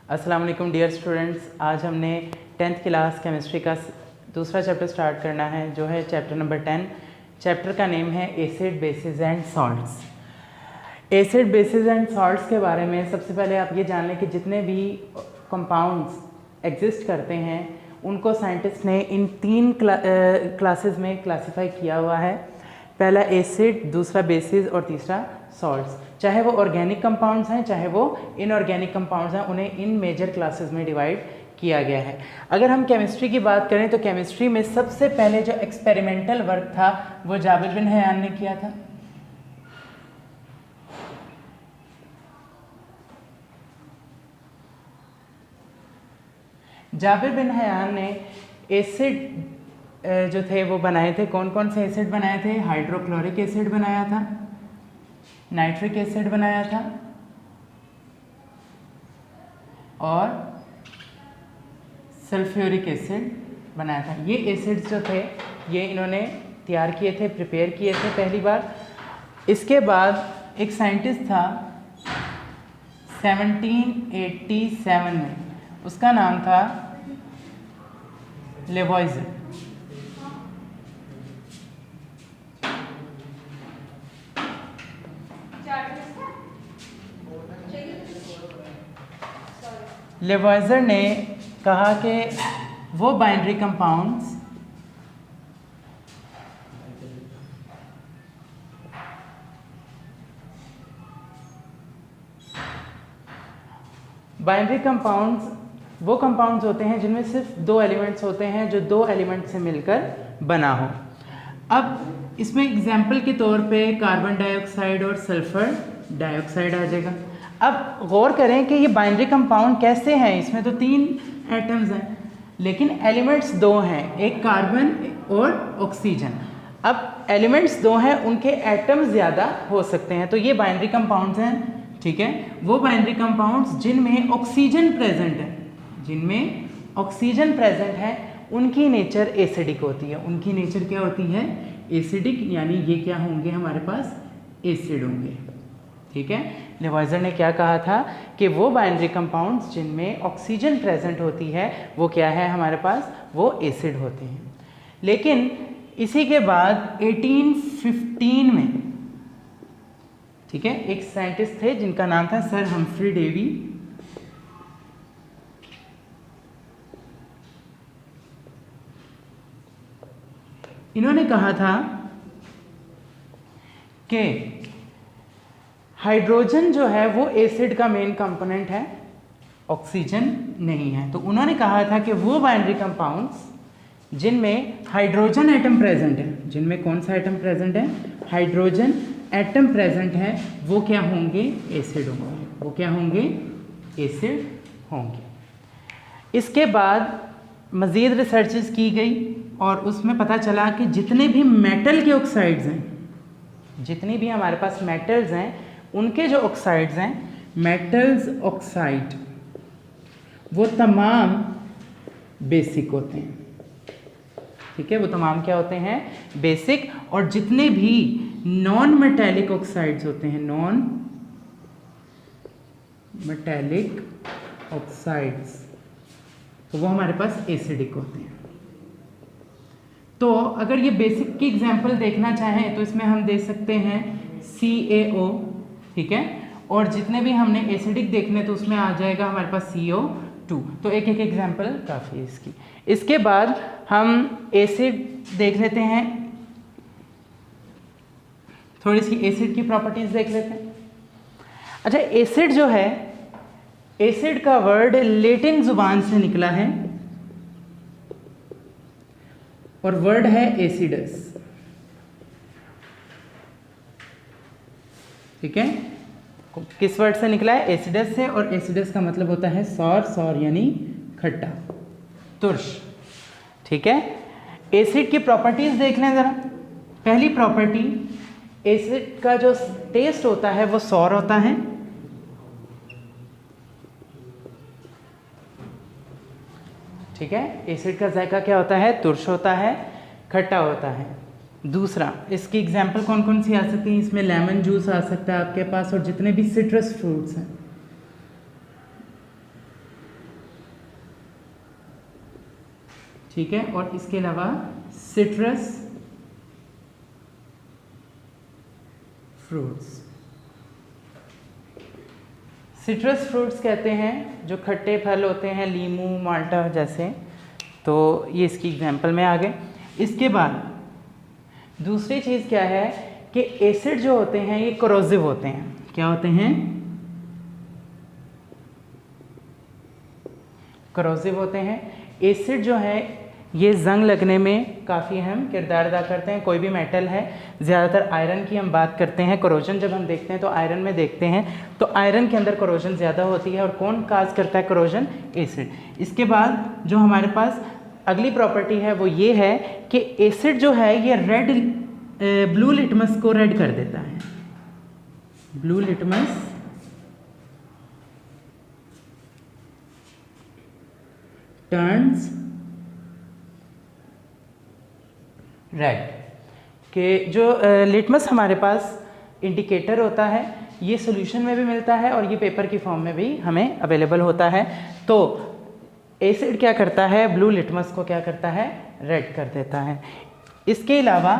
अस्सलाम वालेकुम dear students. आज हमने 10th क्लास केमिस्ट्री का दूसरा चैप्टर स्टार्ट करना है, जो है चैप्टर नंबर 10। चैप्टर का नेम है acid basis and salts. Acid basis and salts के बारे में सबसे पहले आप ये जान लें कि जितने भी कंपाउंड्स एग्जिस्ट करते हैं उनको साइंटिस्ट ने इन तीन क्लासेस में क्लासिफाई किया हुआ है। पहला एसिड, दूसरा बेसिस और तीसरा सॉल्ट्स। चाहे वो ऑर्गेनिक कंपाउंड्स हैं चाहे वो इनऑर्गेनिक कंपाउंड्स हैं, उन्हें इन मेजर क्लासेस में डिवाइड किया गया है। अगर हम केमिस्ट्री की बात करें तो केमिस्ट्री में सबसे पहले जो एक्सपेरिमेंटल वर्क था वो जाबिर बिन हयान ने किया था। जाबिर बिन हयान ने एसिड जो थे वो बनाए थे। कौन कौन से एसिड बनाए थे? हाइड्रोक्लोरिक एसिड बनाया था, नाइट्रिक एसिड बनाया था और सल्फ्यूरिक एसिड बनाया था। ये एसिड्स जो थे ये इन्होंने तैयार किए थे, प्रिपेयर किए थे पहली बार। इसके बाद एक साइंटिस्ट था 1787 में, उसका नाम था लेवॉइजर। लेवॉइजर ने कहा कि वो बाइनरी कंपाउंड्स वो कंपाउंड्स होते हैं जिनमें सिर्फ दो एलिमेंट्स होते हैं, जो दो एलिमेंट से मिलकर बना हो। अब इसमें एग्जाम्पल के तौर पे कार्बन डाइऑक्साइड और सल्फर डाइऑक्साइड आ जाएगा। अब गौर करें कि ये बाइनरी कंपाउंड कैसे हैं। इसमें तो तीन एटम्स हैं लेकिन एलिमेंट्स दो हैं, एक कार्बन और ऑक्सीजन। अब एलिमेंट्स दो हैं, उनके एटम्स ज़्यादा हो सकते हैं, तो ये बाइनरी कंपाउंड्स हैं। ठीक है, वो बाइनरी कंपाउंड्स जिनमें ऑक्सीजन प्रेजेंट है, उनकी नेचर एसिडिक होती है। उनकी नेचर क्या होती है? एसिडिक, यानी ये क्या होंगे? हमारे पास एसिड होंगे। ठीक है, लेवॉइजर ने क्या कहा था कि वो बाइनरी कंपाउंड्स जिनमें ऑक्सीजन प्रेजेंट होती है वो क्या है हमारे पास? वो एसिड होते हैं। लेकिन इसी के बाद 1815 में, ठीक है, एक साइंटिस्ट थे जिनका नाम था सर हम्फ्री डेवी। इन्होंने कहा था कि हाइड्रोजन जो है वो एसिड का मेन कंपोनेंट है, ऑक्सीजन नहीं है। तो उन्होंने कहा था कि वो बाइनरी कंपाउंड्स जिनमें हाइड्रोजन एटम प्रेजेंट है, जिनमें कौन सा एटम प्रेजेंट है? हाइड्रोजन एटम प्रेजेंट है, वो क्या होंगे? एसिड होंगे। वो क्या होंगे? एसिड होंगे। इसके बाद मज़ीद रिसर्चेस की गई और उसमें पता चला कि जितने भी मेटल के ऑक्साइड्स हैं, जितनी भी हमारे पास मेटल्स हैं, उनके जो ऑक्साइड्स हैं, मेटल्स ऑक्साइड, वो तमाम बेसिक होते हैं। ठीक है, वो तमाम क्या होते हैं? बेसिक। और जितने भी नॉन मेटेलिक ऑक्साइड्स होते हैं, नॉन मेटेलिक ऑक्साइड्स, तो वो हमारे पास एसिडिक होते हैं। तो अगर ये बेसिक की एग्जांपल देखना चाहें तो इसमें हम दे सकते हैं CaO। ठीक है, और जितने भी हमने एसिडिक देखने तो उसमें आ जाएगा हमारे पास CO2। तो एक एक एग्जांपल काफ़ी है इसकी। इसके बाद हम एसिड देख लेते हैं, थोड़ी सी एसिड की प्रॉपर्टीज देख लेते हैं। अच्छा, एसिड जो है, एसिड का वर्ड लैटिन जुबान से निकला है और वर्ड है एसिडस। ठीक है, किस वर्ड से निकला है? एसिडस से। और एसिडस का मतलब होता है सौर, सौर यानी खट्टा, तुर्श। ठीक है, एसिड की प्रॉपर्टीज देख लें जरा। पहली प्रॉपर्टी, एसिड का जो टेस्ट होता है वो सौर होता है। ठीक है, एसिड का जायका क्या होता है? तुर्श होता है, खट्टा होता है। दूसरा, इसकी एग्जाम्पल कौन कौन सी आ सकती हैं? इसमें लेमन जूस आ सकता है आपके पास, और जितने भी सिट्रस फ्रूट्स हैं ठीक है, और इसके अलावा सिट्रस फ्रूट्स। सिट्रस फ्रूट्स कहते हैं जो खट्टे फल होते हैं, लीमू, माल्टा जैसे, तो ये इसकी एग्जांपल में आ गए। इसके बाद दूसरी चीज़ क्या है कि एसिड जो होते हैं ये कोरोसिव होते हैं। क्या होते हैं? कोरोसिव होते हैं। एसिड जो है ये जंग लगने में काफ़ी अहम किरदार अदा करते हैं। कोई भी मेटल है, ज़्यादातर आयरन की हम बात करते हैं, कोरोजन जब हम देखते हैं तो आयरन में देखते हैं, तो आयरन के अंदर कोरोजन ज़्यादा होती है। और कौन काज करता है कोरोजन? एसिड। इसके बाद जो हमारे पास अगली प्रॉपर्टी है वो ये है कि एसिड जो है ये ब्लू लिटमस को रेड कर देता है। Blue litmus turns red. कि जो लिटमस हमारे पास इंडिकेटर होता है ये सॉल्यूशन में भी मिलता है और ये पेपर की फॉर्म में भी हमें अवेलेबल होता है। तो एसिड क्या करता है? ब्लू लिटमस को क्या करता है? रेड कर देता है। इसके अलावा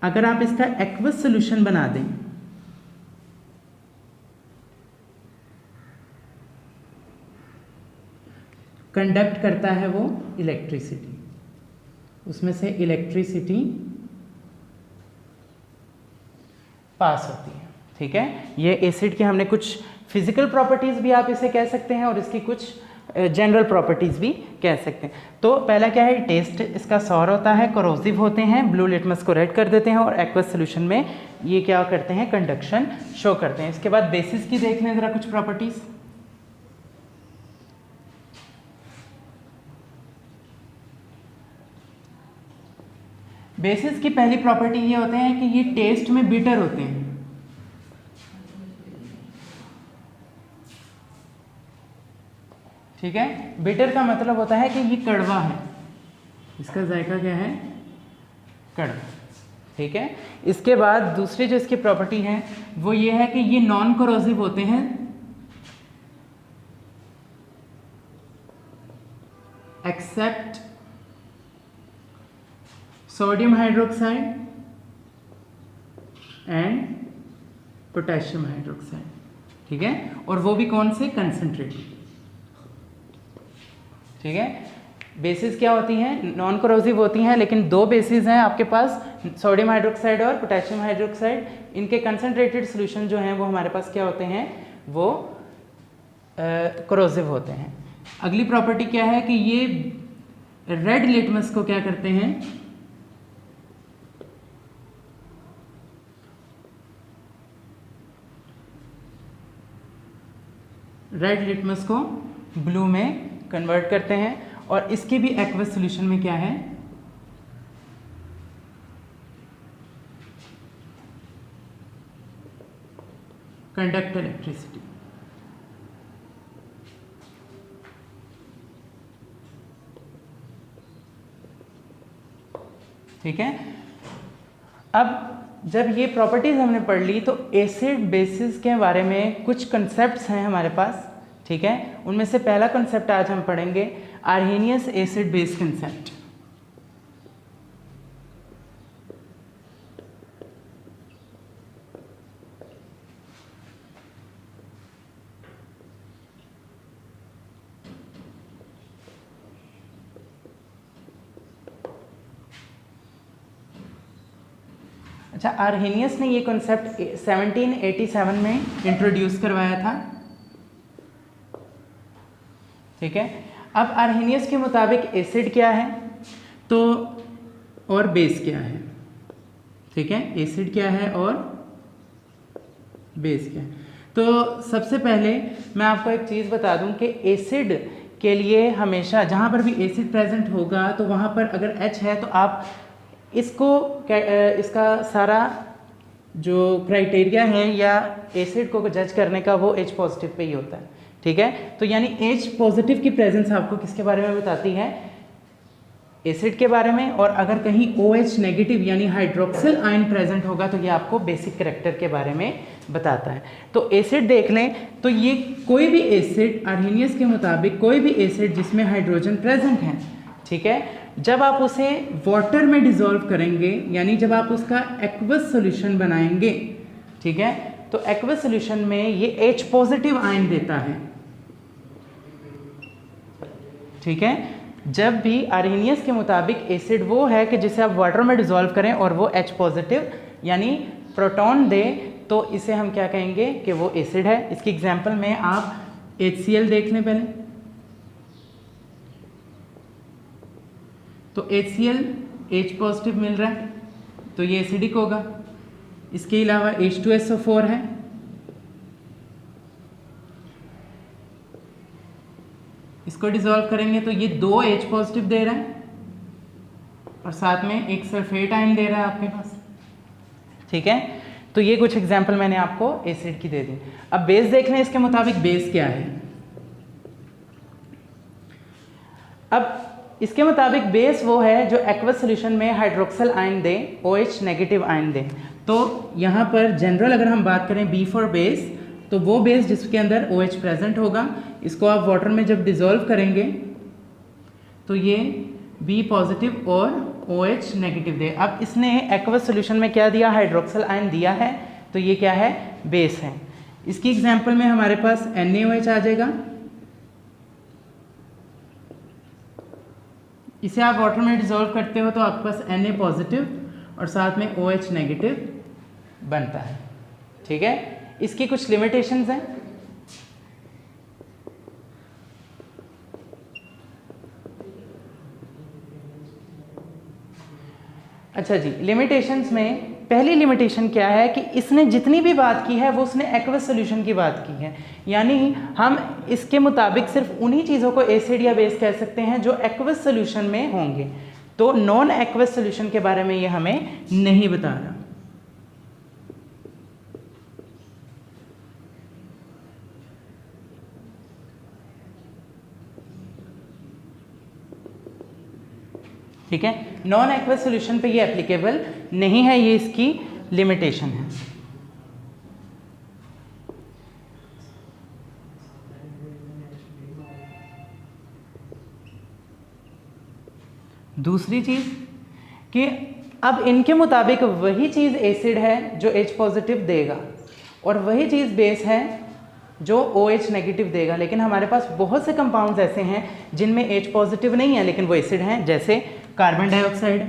अगर आप इसका एक्वस सॉल्यूशन बना दें, कंडक्ट करता है वो इलेक्ट्रिसिटी, उसमें से इलेक्ट्रिसिटी पास होती है। ठीक है, ये एसिड की हमने कुछ फिजिकल प्रॉपर्टीज़ भी आप इसे कह सकते हैं और इसकी कुछ जनरल प्रॉपर्टीज़ भी कह सकते हैं। तो पहला क्या है? टेस्ट इसका सॉर होता है, कोरोसिव होते हैं, ब्लू लिटमस को रेड कर देते हैं और एक्वस सॉल्यूशन में ये क्या करते हैं? कंडक्शन शो करते हैं। इसके बाद बेसिस की देख लें ज़रा कुछ प्रॉपर्टीज़। बेसिस की पहली प्रॉपर्टी ये होते हैं कि ये टेस्ट में बिटर होते हैं। ठीक है, बिटर का मतलब होता है कि ये कड़वा है, इसका जायका क्या है? कड़वा। ठीक है, इसके बाद दूसरी जो इसकी प्रॉपर्टी है वो ये है कि ये नॉन कोरोसिव होते हैं। Except sodium hydroxide and potassium hydroxide. ठीक है, और वो भी कौन से? कंसंट्रेटेड। ठीक है, बेसिस क्या होती हैं? नॉन कोरोसिव होती हैं, लेकिन दो बेसिस हैं आपके पास, सोडियम हाइड्रोक्साइड और पोटेशियम हाइड्रोक्साइड। इनके कंसंट्रेटेड सॉल्यूशन जो हैं वो हमारे पास क्या होते हैं? वो कोरोसिव होते हैं। अगली प्रॉपर्टी क्या है कि ये रेड लिटमस को क्या करते हैं? रेड लिटमस को ब्लू में कन्वर्ट करते हैं और इसके भी एक्वस सॉल्यूशन में क्या है? Conduct electricity. ठीक है, अब जब ये प्रॉपर्टीज हमने पढ़ ली तो एसिड बेसिस के बारे में कुछ कंसेप्ट्स हैं हमारे पास। ठीक है, उनमें से पहला कंसेप्ट आज हम पढ़ेंगे आर्हेनियस एसिड बेस कंसेप्ट। अच्छा, आर्हेनियस ने ये कॉन्सेप्ट 1787 में इंट्रोड्यूस करवाया था। ठीक है, अब आर्हेनियस के मुताबिक एसिड क्या है तो और बेस क्या है। ठीक है, एसिड क्या है और बेस क्या है। तो सबसे पहले मैं आपको एक चीज़ बता दूं कि एसिड के लिए हमेशा जहाँ पर भी एसिड प्रेजेंट होगा तो वहाँ पर अगर H है तो आप इसका सारा जो क्राइटेरिया है या एसिड को जज करने का वो H पॉजिटिव पे ही होता है। ठीक है, तो यानी H पॉजिटिव की प्रेजेंस आपको किसके बारे में बताती है? एसिड के बारे में। और अगर कहीं OH नेगेटिव यानी हाइड्रोक्सिल आयन प्रेजेंट होगा तो ये आपको बेसिक कैरेक्टर के बारे में बताता है। तो एसिड देख लें तो ये कोई भी एसिड, आर्हेनियस के मुताबिक कोई भी एसिड जिसमें हाइड्रोजन प्रेजेंट है ठीक है। जब आप उसे वाटर में डिसॉल्व करेंगे, यानी जब आप उसका एक्वस सॉल्यूशन बनाएंगे, ठीक है, तो एक्वस सॉल्यूशन में ये H पॉजिटिव आयन देता है, ठीक है। जब भी आर्हेनियस के मुताबिक एसिड वो है कि जिसे आप वाटर में डिसॉल्व करें और वो H पॉजिटिव यानी प्रोटॉन दे, तो इसे हम क्या कहेंगे कि वो एसिड है। इसकी एग्जांपल में आप HCl देख लें पहले, तो HCl H पॉजिटिव मिल रहा है तो ये एसिडिक होगा। इसके अलावा H2SO4 है, इसको डिसॉल्व करेंगे तो ये 2 H पॉजिटिव दे रहा है और साथ में एक सल्फेट आयन दे रहा है आपके पास, ठीक है। तो ये कुछ एग्जांपल मैंने आपको एसिड की दे दी। अब बेस देख लें, इसके मुताबिक बेस क्या है। अब इसके मुताबिक बेस वो है जो एक्वस सॉल्यूशन में हाइड्रोक्सल आयन दे, OH नेगेटिव आयन दे। तो यहाँ पर जनरल अगर हम बात करें बी फॉर बेस, तो वो बेस जिसके अंदर OH प्रेजेंट होगा, इसको आप वाटर में जब डिसॉल्व करेंगे तो ये B पॉजिटिव और OH नेगेटिव दे। अब इसने एक्वस सॉल्यूशन में क्या दिया, हाइड्रोक्सल आयन दिया है, तो ये क्या है, बेस है। इसकी एग्जांपल में हमारे पास NaOH आ जाएगा। इसे आप वाटर में डिसॉल्व करते हो तो आपके पास Na पॉजिटिव और साथ में OH नेगेटिव बनता है, ठीक है। इसकी कुछ लिमिटेशंस हैं। अच्छा जी, लिमिटेशंस में पहली लिमिटेशन क्या है कि इसने जितनी भी बात की है वो उसने एक्वस सॉल्यूशन की बात की है, यानी हम इसके मुताबिक सिर्फ उन्हीं चीज़ों को एसिड या बेस कह सकते हैं जो एक्वस सॉल्यूशन में होंगे। तो नॉन एक्वस सॉल्यूशन के बारे में ये हमें नहीं बता रहा, ठीक है। नॉन एक्वस सॉल्यूशन पे ये एप्लीकेबल नहीं है, ये इसकी लिमिटेशन है। दूसरी चीज़ कि अब इनके मुताबिक वही चीज़ एसिड है जो H पॉजिटिव देगा और वही चीज़ बेस है जो OH नेगेटिव देगा, लेकिन हमारे पास बहुत से कंपाउंड्स ऐसे हैं जिनमें H पॉजिटिव नहीं है लेकिन वो एसिड हैं, जैसे कार्बन डाइऑक्साइड।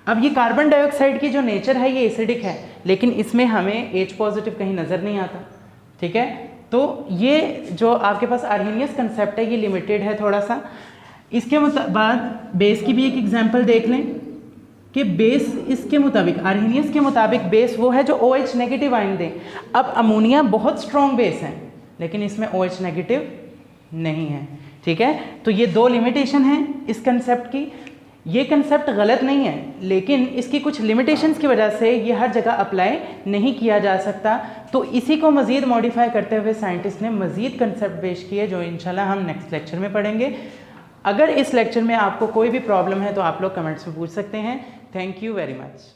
अब ये कार्बन डाइऑक्साइड की जो नेचर है ये एसिडिक है, लेकिन इसमें हमें H पॉजिटिव कहीं नज़र नहीं आता, ठीक है। तो ये जो आपके पास आर्हेनियस कंसेप्ट है ये लिमिटेड है थोड़ा सा। इसके बाद बेस की भी एक एग्जांपल देख लें कि बेस इसके मुताबिक, आर्हेनियस के मुताबिक बेस वो है जो OH नेगेटिव आयन दे। अब अमोनिया बहुत स्ट्रॉन्ग बेस है लेकिन इसमें OH नेगेटिव नहीं है, ठीक है। तो ये दो लिमिटेशन हैं इस कंसेप्ट की। ये कंसेप्ट गलत नहीं है लेकिन इसकी कुछ लिमिटेशंस की वजह से ये हर जगह अप्लाई नहीं किया जा सकता। तो इसी को मज़ीद मॉडिफाई करते हुए साइंटिस्ट ने मज़ीद कंसेप्ट पेश किए जो इंशाल्लाह हम नेक्स्ट लेक्चर में पढ़ेंगे। अगर इस लेक्चर में आपको कोई भी प्रॉब्लम है तो आप लोग कमेंट्स में पूछ सकते हैं। Thank you very much.